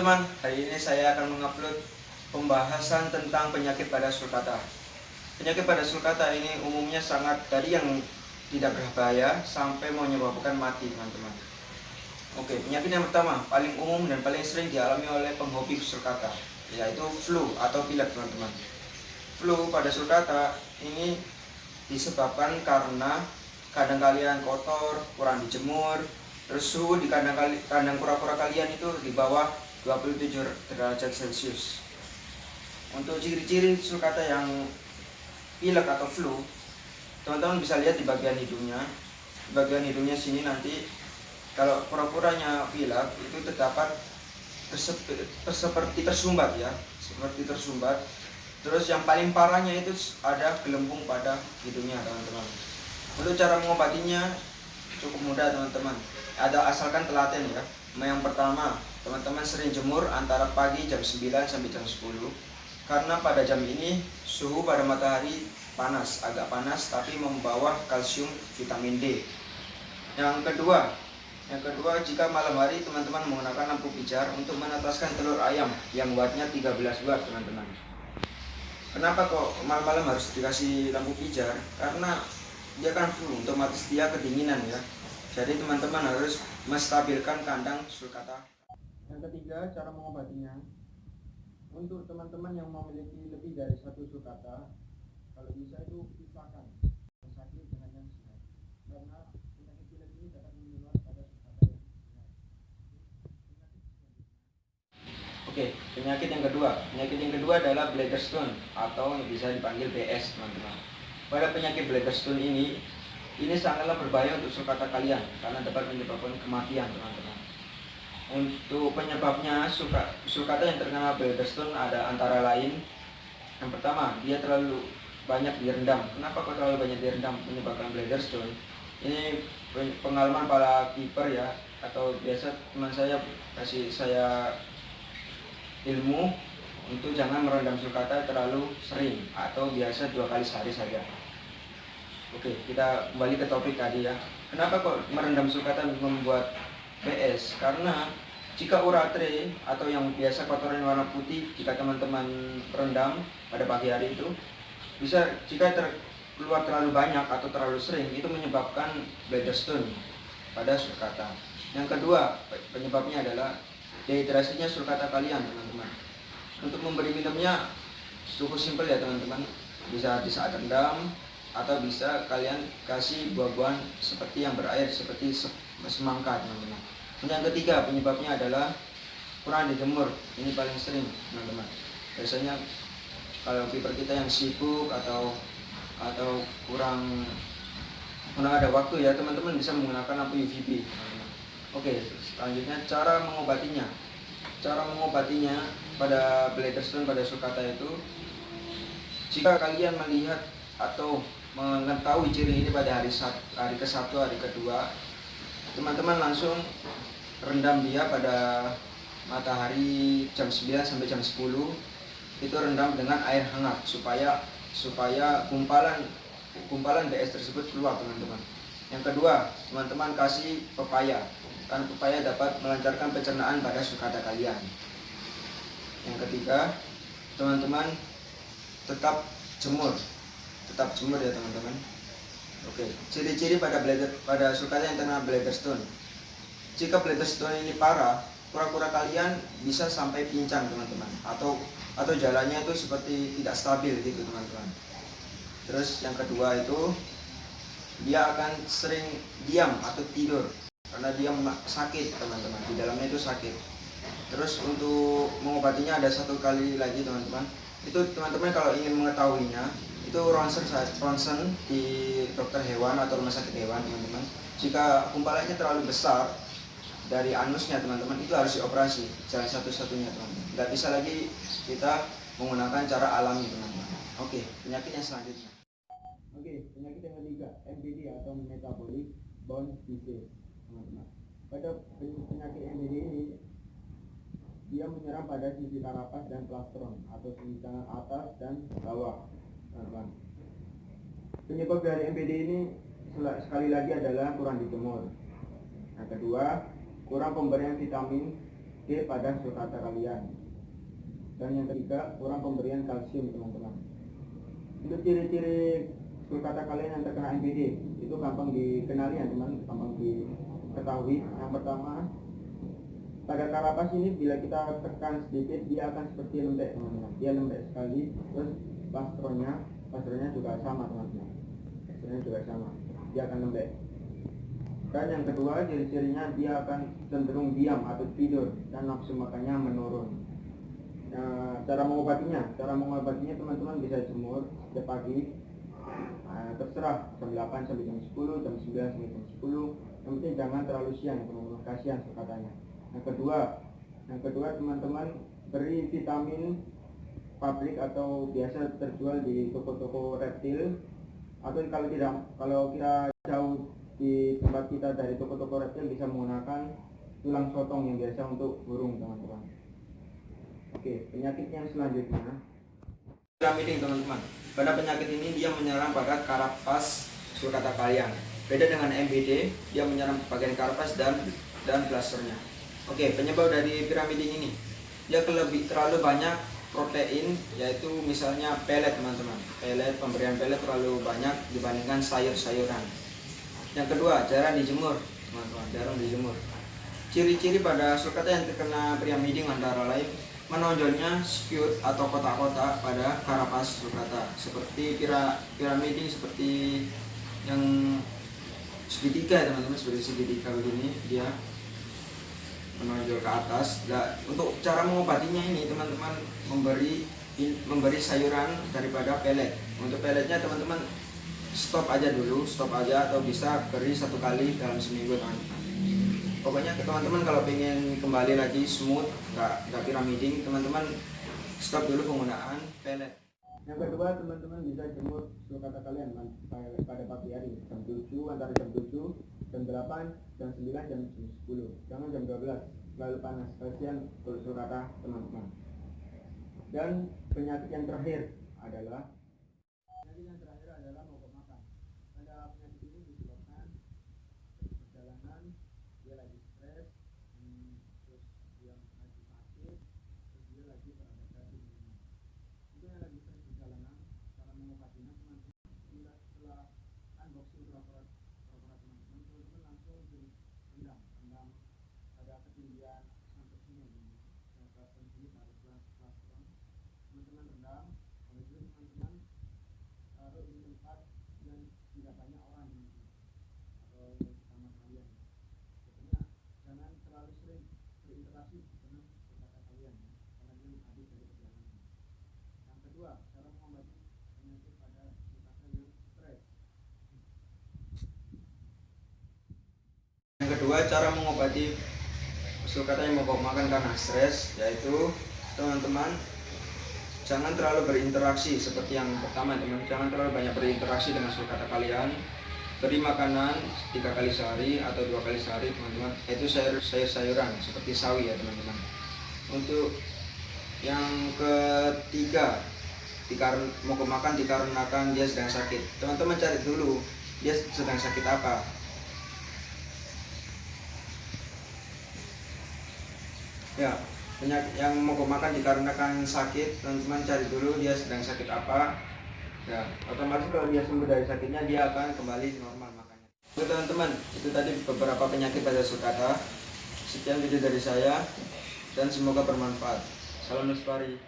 teman-teman, hari ini saya akan mengupload pembahasan tentang penyakit pada sulcata. Penyakit pada sulcata ini umumnya sangat dari yang tidak berbahaya sampai menyebabkan mati, teman-teman. Oke, penyakit yang pertama, paling umum dan paling sering dialami oleh penghobi sulcata, yaitu flu atau pilek, teman-teman. Flu pada sulcata ini disebabkan karena kandang kalian kotor, kurang dijemur, terus suhu di kandang kura-kura kalian itu di bawah 27 derajat Celcius. Untuk ciri-ciri sulcata yang pilek atau flu, teman-teman bisa lihat di bagian hidungnya. Di bagian hidungnya sini nanti, kalau kura-kuranya pilek itu terdapat seperti tersumbat ya, seperti tersumbat. Terus yang paling parahnya itu ada gelembung pada hidungnya, teman-teman. Untuk cara mengobatinya cukup mudah, teman-teman. Asalkan telaten ya. Yang pertama, teman-teman sering jemur antara pagi jam 9 sampai jam 10. Karena pada jam ini suhu pada matahari panas, agak panas tapi membawa kalsium vitamin D. Yang kedua, jika malam hari teman-teman menggunakan lampu pijar untuk menetaskan telur ayam yang wattnya 13 watt, teman-teman. Kenapa kok malam-malam harus dikasih lampu pijar? Karena dia kan flu, otomatis dia kedinginan ya. Jadi teman-teman harus menstabilkan kandang sulcata. Yang ketiga, cara mengobatinya. Untuk teman-teman yang memiliki lebih dari satu sulcata, kalau bisa itu pisahkan yang sakit dengan yang sehat. Karena penyakit pilek ini dapat menular pada sulcata yang sehat. Oke, penyakit yang kedua. Penyakit yang kedua adalah Bladderstone atau bisa dipanggil BS, teman-teman. Pada penyakit Bladderstone ini sangatlah berbahaya untuk sulcata kalian karena dapat menyebabkan kematian, teman-teman. Untuk penyebabnya sulcata yang terkena Bladderstone ada antara lain. Yang pertama, dia terlalu banyak direndam. Kenapa kok terlalu banyak direndam menyebabkan Bladderstone? Ini pengalaman para kiper ya, atau biasa teman saya kasih saya ilmu untuk jangan merendam sulcata terlalu sering atau biasa 2 kali sehari saja. Oke, kita kembali ke topik tadi ya. Kenapa kok merendam sulcata membuat BS? Karena jika uratre atau yang biasa kotoran warna putih, jika teman-teman rendam pada pagi hari itu, bisa jika keluar terlalu banyak atau terlalu sering, itu menyebabkan Bladderstone pada sulcata. Yang kedua, penyebabnya adalah dehidrasinya sulcata kalian, teman-teman. Untuk memberi minumnya cukup simpel ya, teman-teman. Bisa di saat rendam atau bisa kalian kasih buah-buahan seperti yang berair seperti semangka, teman-teman. Yang ketiga, penyebabnya adalah kurang dijemur. Ini paling sering, teman-teman. Biasanya kalau kiper kita yang sibuk atau kurang ada waktu ya, teman-teman bisa menggunakan lampu UVB, teman-teman. Oke, selanjutnya cara mengobatinya. Cara mengobatinya pada Bladderstone pada sulcata itu, jika kalian melihat atau mengetahui ciri ini pada hari ke-1, hari kedua, teman-teman langsung rendam dia pada matahari jam 9 sampai jam 10. Itu rendam dengan air hangat supaya gumpalan BS tersebut keluar, teman-teman. Yang kedua, teman-teman kasih pepaya. Karena pepaya dapat melancarkan pencernaan pada sulcata kalian. Yang ketiga, teman-teman tetap jemur ya, teman-teman. Oke, ciri-ciri pada sulcata yang terkena Bladderstone. Jika Bladderstone ini parah, kura-kura kalian bisa sampai pincang, teman-teman, atau jalannya itu seperti tidak stabil gitu, teman-teman. Terus yang kedua itu dia akan sering diam atau tidur karena dia sakit, teman-teman. Di dalamnya itu sakit. Terus untuk mengobatinya ada 1 kali lagi, teman-teman. Itu teman-teman kalau ingin mengetahuinya, itu ronsen di dokter hewan atau rumah sakit hewan, teman-teman. Jika gumpalannya terlalu besar dari anusnya, teman-teman, itu harus dioperasi. Jalan satu-satunya, teman-teman. Tidak bisa lagi kita menggunakan cara alami, teman-teman. Oke, penyakit yang selanjutnya. Oke, penyakit yang ketiga, MBD atau metabolic bone disease, teman-teman. Pada penyakit MBD ini, dia menyerang pada sisi karapas dan plastron atau sisi tangan atas dan bawah, teman-teman. Penyebab dari MBD ini sekali lagi adalah kurang dijemur. Yang kedua, kurang pemberian vitamin G pada sulcata kalian. Dan yang ketiga, kurang pemberian kalsium teman-teman. Untuk ciri-ciri sulcata kalian yang terkena MBD itu gampang dikenali ya teman, gampang diketahui. Yang pertama, pada karapas ini bila kita tekan sedikit dia akan seperti lembek teman-teman, dia lembek sekali. Terus pastronnya juga sama teman-teman, pastronnya juga sama, dia akan lembek. Dan yang kedua, ciri-cirinya dia akan cenderung diam atau tidur dan nafsu makannya menurun. Cara mengobatinya teman-teman bisa jemur setiap pagi, terserah jam 8 sampai jam 10, jam 9 sampai jam 10. Yang penting jangan terlalu siang teman-teman, kasihan katanya. Yang kedua teman-teman beri vitamin pabrik atau biasa terjual di toko-toko reptil, atau kalau kita jauh di tempat kita dari toko-toko reptil bisa menggunakan tulang sotong yang biasa untuk burung teman-teman. Oke, penyakit yang selanjutnya piramiding teman-teman. Pada penyakit ini dia menyerang pada karapas sulcata kalian. Beda dengan MBD, dia menyerang bagian karapas dan blasternya. Oke, penyebab dari piramiding ini dia terlalu banyak protein, yaitu misalnya pelet teman-teman. Pemberian pelet terlalu banyak dibandingkan sayur-sayuran. Yang kedua, jarang dijemur teman-teman, jarang dijemur. Ciri-ciri pada sulcata yang terkena piramiding antara lain menonjolnya spute atau kotak-kotak pada karapas sulcata, seperti piramiding seperti yang segitiga teman-teman, seperti segitiga begini dia menonjol ke atas. Nah, untuk cara mengobatinya ini teman-teman memberi sayuran daripada pelet. Untuk peletnya teman-teman stop aja atau bisa beri 1 kali dalam seminggu teman-teman. Pokoknya teman-teman kalau pengen kembali lagi smooth, nggak piramiding, teman-teman stop dulu penggunaan pelet. Yang kedua, teman-teman bisa jemur sulcata kalian pada pagi hari jam 7, antara jam 7, jam 8, jam 9, jam 10. Jangan jam 12, terlalu panas, kasihan kulit sulcata teman-teman. Dan penyakit yang terakhir adalah mogok makan. Pada penyakit ini disebabkan perjalanan, dia lagi stres, terus dia lagi sakit, terus dia lagi beradaptasi di rumah. Untuk yang lagi stres perjalanan, cara mengobatinya teman-teman, setelah unboxing kura-kura teman-teman langsung rendam pada ketinggian sampai sini, sampai sini pada plastron. Teman-teman rendam, habis itu teman-teman taruh di tempat yang tidak banyak orang atau sama kalian. Pokoknya jangan terlalu sering berinteraksi dengan sulcata kalian ya, karena dia habis dari perjalanan. Yang kedua, cara mengobati penyakit pada sulcata yang stres. Yang kedua, cara mengobati sulcata yang mogok makan karena stres, yaitu teman-teman jangan terlalu berinteraksi. Seperti yang pertama teman, jangan terlalu banyak berinteraksi dengan sulcata kalian. Beri makanan 3 kali sehari atau 2 kali sehari teman-teman, itu sayur-sayuran seperti sawi ya teman-teman. Untuk yang ketiga, mogok makan dikarenakan dia sedang sakit. Teman-teman cari dulu dia sedang sakit apa. Ya, penyakit yang mogok makan dikarenakan sakit, teman-teman cari dulu dia sedang sakit apa. Ya, otomatis kalau dia sembuh dari sakitnya, dia akan kembali normal makannya. Oke teman-teman, itu tadi beberapa penyakit pada sulcata. Sekian video dari saya dan semoga bermanfaat. Salam Lestari.